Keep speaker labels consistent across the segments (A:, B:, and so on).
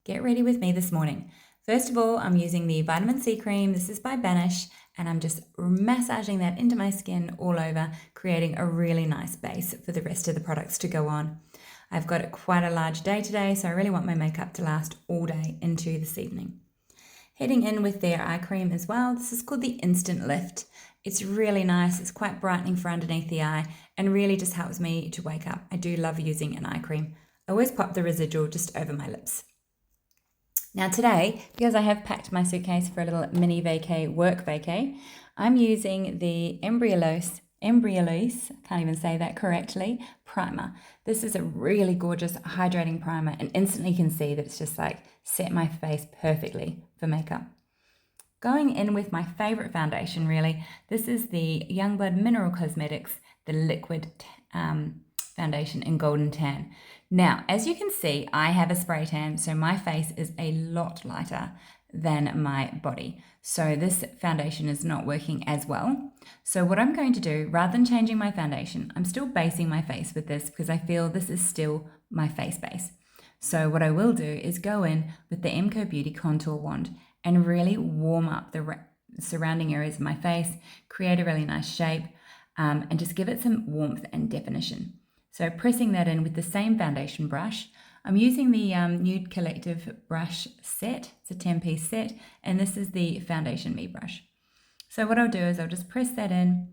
A: Get ready with me this morning. First of all, I'm using the vitamin C cream. This is by Banish, and I'm just massaging that into my skin all over, creating a really nice base for the rest of the products to go on. I've got quite a large day today, so I really want my makeup to last all day into this evening. Heading in with their eye cream as well. This is called the Instant Lift. It's really nice. It's quite brightening for underneath the eye and really just helps me to wake up. I do love using an eye cream. I always pop the residual just over my lips. Now today, because I have packed my suitcase for a little mini vacay, work vacay, I'm using the Embryolise, can't even say that correctly, primer. This is a really gorgeous hydrating primer and instantly can see that it's just like set my face perfectly for makeup. Going in with my favorite foundation really, this is the Youngblood Mineral Cosmetics, the liquid foundation in Golden Tan. Now, as you can see, I have a spray tan, so my face is a lot lighter than my body. So this foundation is not working as well. So what I'm going to do, rather than changing my foundation, I'm still basing my face with this because I feel this is still my face base. So what I will do is go in with the McoBeauty Contour Wand and really warm up the surrounding areas of my face, create a really nice shape, and just give it some warmth and definition. So pressing that in with the same foundation brush. I'm using the Nude Collective brush set. It's a 10-piece set, and this is the Foundation Me brush. So what I'll do is I'll just press that in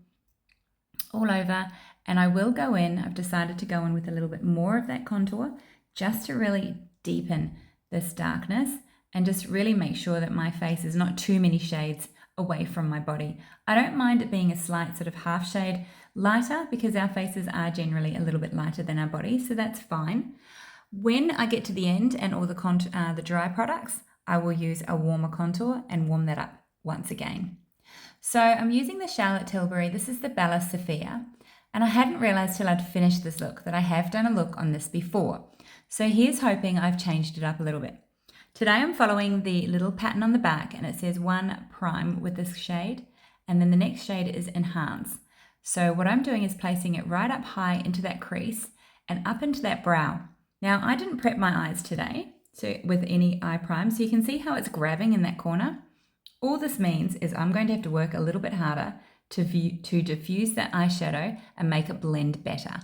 A: all over, and I will go in. I've decided to go in with a little bit more of that contour just to really deepen this darkness and just really make sure that my face is not too many shades away from my body. I don't mind it being a slight sort of half shade lighter because our faces are generally a little bit lighter than our body, so that's fine. When I get to the end and all the dry products, I will use a warmer contour and warm that up once again. So I'm using the Charlotte Tilbury. This is the Bella Sofia, and I hadn't realized till I'd finished this look that I have done a look on this before. So here's hoping I've changed it up a little bit. Today I'm following the little pattern on the back, and it says 1 prime with this shade, and then the next shade is enhance. So what I'm doing is placing it right up high into that crease and up into that brow. Now I didn't prep my eyes today with any eye prime, so you can see how it's grabbing in that corner. All this means is I'm going to have to work a little bit harder to diffuse that eyeshadow and make it blend better.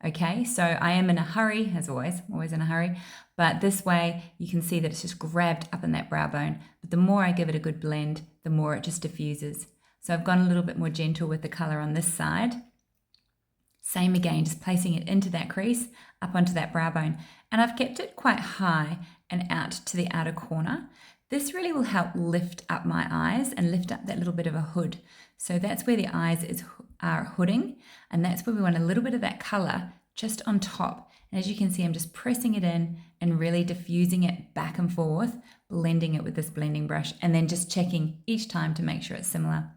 A: Okay, so I am in a hurry, as always, always in a hurry, but this way you can see that it's just grabbed up in that brow bone. But the more I give it a good blend, the more it just diffuses. So I've gone a little bit more gentle with the color on this side. Same again, just placing it into that crease, up onto that brow bone. And I've kept it quite high and out to the outer corner. This really will help lift up my eyes and lift up that little bit of a hood. So that's where the eyes are hooding, and that's where we want a little bit of that color just on top. And as you can see, I'm just pressing it in and really diffusing it back and forth, blending it with this blending brush, and then just checking each time to make sure it's similar.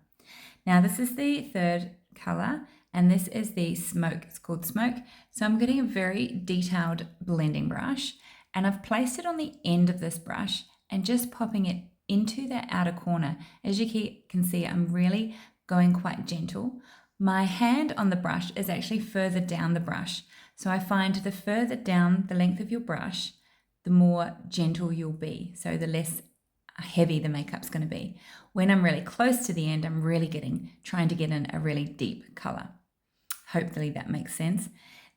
A: Now this is the third color, and this is the Smoke. It's called Smoke. So I'm getting a very detailed blending brush, and I've placed it on the end of this brush and just popping it into that outer corner. As you can see, I'm really going quite gentle. My hand on the brush is actually further down the brush. So I find the further down the length of your brush, the more gentle you'll be. So the less heavy the makeup's going to be. When I'm really close to the end, I'm really trying to get in a really deep color. Hopefully that makes sense.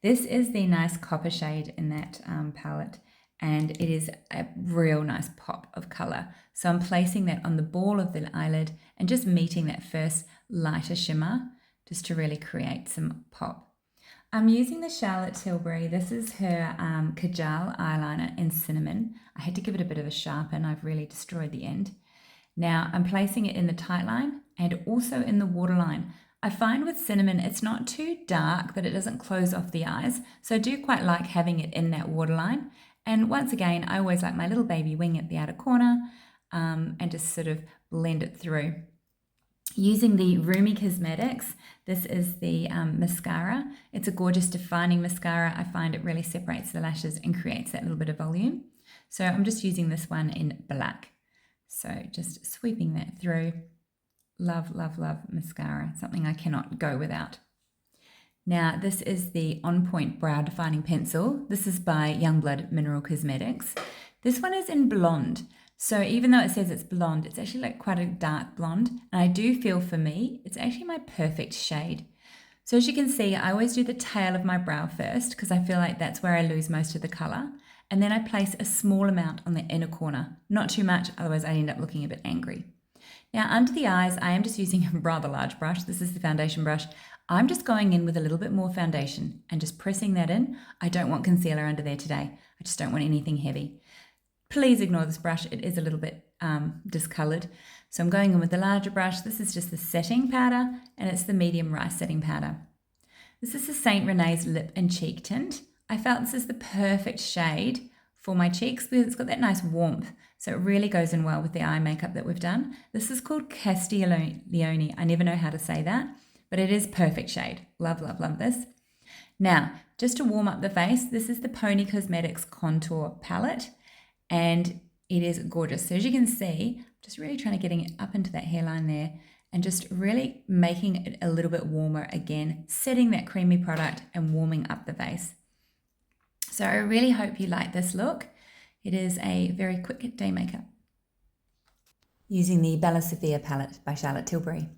A: This is the nice copper shade in that palette, and it is a real nice pop of color. So I'm placing that on the ball of the eyelid and just meeting that first lighter shimmer just to really create some pop. I'm using the Charlotte Tilbury. This is her kajal eyeliner in cinnamon. I had to give it a bit of a sharpen. I've really destroyed the end. Now I'm placing it in the tight line and also in the waterline. I find with cinnamon, it's not too dark, but it doesn't close off the eyes. So I do quite like having it in that waterline. And once again, I always like my little baby wing at the outer corner and just sort of blend it through. Using the Roomy Cosmetics, this is the mascara. It's a gorgeous defining mascara. I find it really separates the lashes and creates that little bit of volume. So I'm just using this one in black. So just sweeping that through. Love, love, love mascara. Something I cannot go without. Now, this is the On Point Brow Defining Pencil. This is by Youngblood Mineral Cosmetics. This one is in blonde. So even though it says it's blonde, it's actually like quite a dark blonde. And I do feel for me, it's actually my perfect shade. So as you can see, I always do the tail of my brow first because I feel like that's where I lose most of the color. And then I place a small amount on the inner corner, not too much, otherwise I end up looking a bit angry. Now under the eyes, I am just using a rather large brush. This is the foundation brush. I'm just going in with a little bit more foundation and just pressing that in. I don't want concealer under there today. I just don't want anything heavy. Please ignore this brush. It is a little bit discolored. So I'm going in with the larger brush. This is just the setting powder and it's the medium rice setting powder. This is the St. Renais lip and cheek tint. I felt this is the perfect shade for my cheeks because it's got that nice warmth. So it really goes in well with the eye makeup that we've done. This is called Castiglione. I never know how to say that, but it is perfect shade. Love, love, love this. Now, just to warm up the face, this is the Poni Cosmetics Contour Palette. And it is gorgeous. So as you can see, just really trying to get it up into that hairline there and just really making it a little bit warmer again, setting that creamy product and warming up the face. So I really hope you like this look. It is a very quick day makeup. Using the Bella Sofia palette by Charlotte Tilbury.